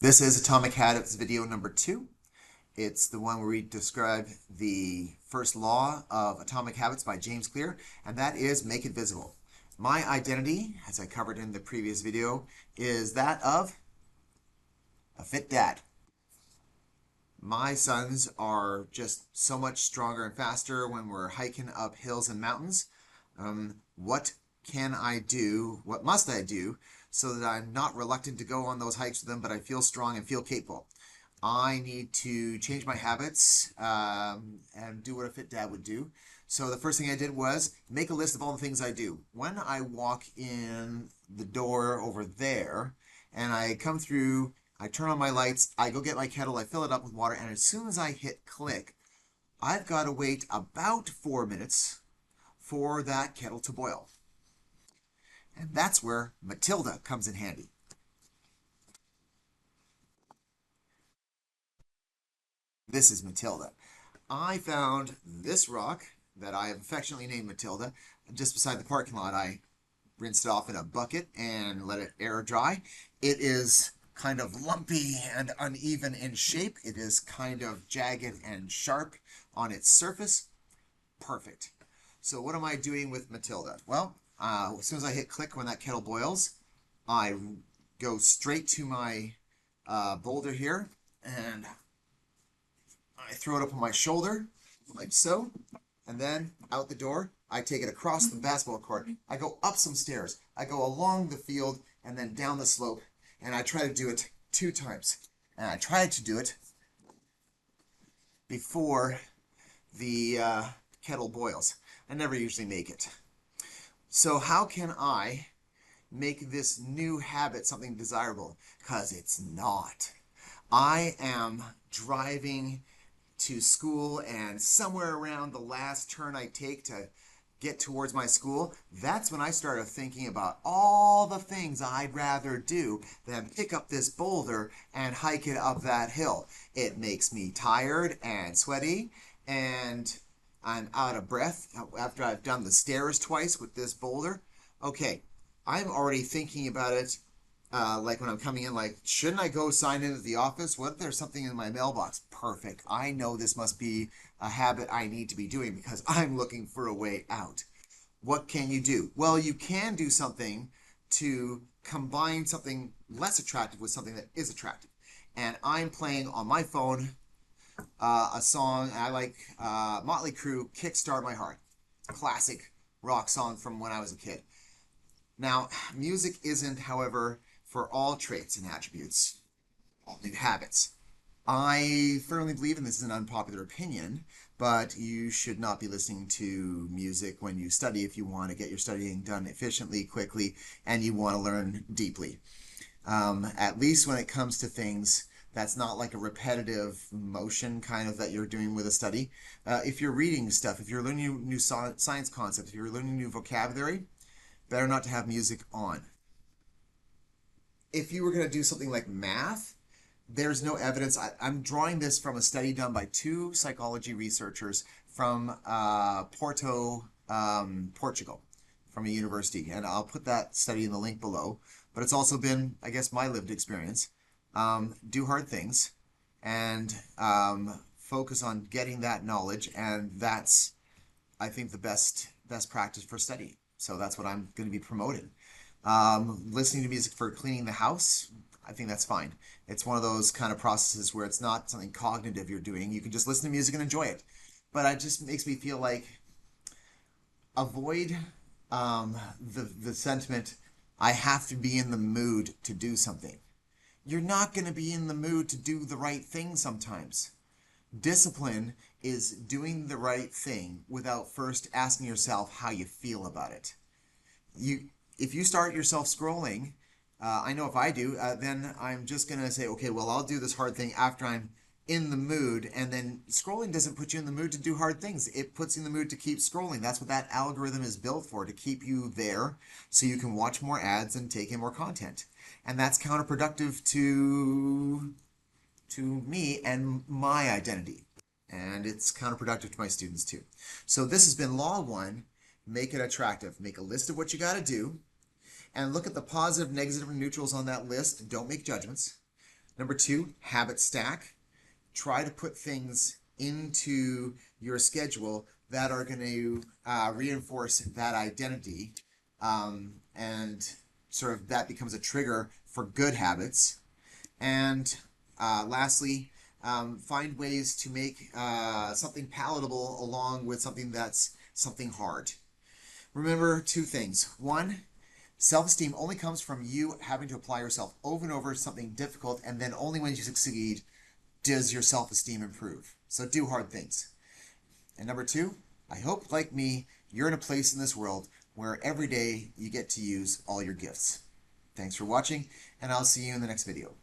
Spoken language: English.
This is Atomic Habits video number 2. It's the one where we describe the first law of Atomic Habits by James Clear, and that is make it visible. My identity, as I covered in the previous video, is that of a fit dad. My sons are just so much stronger and faster when we're hiking up hills and mountains. What can I do? What must I do so that I'm not reluctant to go on those hikes with them, but I feel strong and feel capable? I need to change my habits and do what a fit dad would do. So the first thing I did was make a list of all the things I do. When I walk in the door over there and I come through, I turn on my lights, I go get my kettle, I fill it up with water, and as soon as I hit click, I've got to wait about 4 minutes for that kettle to boil. And that's where Matilda comes in handy. This is Matilda. I found this rock that I have affectionately named Matilda just beside the parking lot. I rinsed it off in a bucket and let it air dry. It is kind of lumpy and uneven in shape. It is kind of jagged and sharp on its surface. Perfect. So what am I doing with Matilda? Well, as soon as I hit click when that kettle boils, I go straight to my boulder here and I throw it up on my shoulder like so, and then out the door. I take it across the basketball court. I go up some stairs. I go along the field and then down the slope, and I try to do it 2 times. And I tried to do it before the kettle boils. I never usually make it. So how can I make this new habit something desirable? Because it's not. I am driving to school, and somewhere around the last turn I take to get towards my school, that's when I started thinking about all the things I'd rather do than pick up this boulder and hike it up that hill. It makes me tired and sweaty, and I'm out of breath after I've done the stairs twice with this boulder. Okay, I'm already thinking about it like when I'm coming in, like, shouldn't I go sign in at the office? What if there's something in my mailbox? Perfect. I know this must be a habit I need to be doing because I'm looking for a way out. What can you do? Well, you can do something to combine something less attractive with something that is attractive. And I'm playing on my phone a song I like, Motley Crue, Kickstart My Heart. Classic rock song from when I was a kid. Now, music isn't, however, for all traits and attributes, all new habits. I firmly believe, and this is an unpopular opinion, but you should not be listening to music when you study if you want to get your studying done efficiently, quickly, and you want to learn deeply. At least when it comes to things that's not like a repetitive motion kind of that you're doing with a study. If you're reading stuff, if you're learning new science concepts, if you're learning new vocabulary, better not to have music on. If you were going to do something like math, there's no evidence. I'm drawing this from a study done by 2 psychology researchers from Porto, Portugal, from a university. And I'll put that study in the link below. But it's also been, I guess, my lived experience. Do hard things and focus on getting that knowledge. And that's, I think, the best practice for study. So that's what I'm going to be promoting. Listening to music for cleaning the house, I think that's fine. It's one of those kind of processes where it's not something cognitive you're doing. You can just listen to music and enjoy it. But it just makes me feel like avoid the sentiment, I have to be in the mood to do something. You're not going to be in the mood to do the right thing sometimes. Discipline is doing the right thing without first asking yourself how you feel about it. If you start yourself scrolling, I know if I do, then I'm just going to say, okay, well, I'll do this hard thing after I'm in the mood. And then scrolling doesn't put you in the mood to do hard things. It puts you in the mood to keep scrolling. That's what that algorithm is built for, to keep you there so you can watch more ads and take in more content. And that's counterproductive to me and my identity. And it's counterproductive to my students too. So this has been Law 1, make it attractive. Make a list of what you got to do and look at the positive, negative, and neutrals on that list. Don't make judgments. Number 2, habit stack. Try to put things into your schedule that are going to reinforce that identity, and sort of that becomes a trigger for good habits. And lastly, find ways to make something palatable along with something hard. Remember 2 things. 1, self-esteem only comes from you having to apply yourself over and over to something difficult, and then only when you succeed does your self-esteem improve. So do hard things. And number 2, I hope, like me, you're in a place in this world where every day you get to use all your gifts. Thanks for watching, and I'll see you in the next video.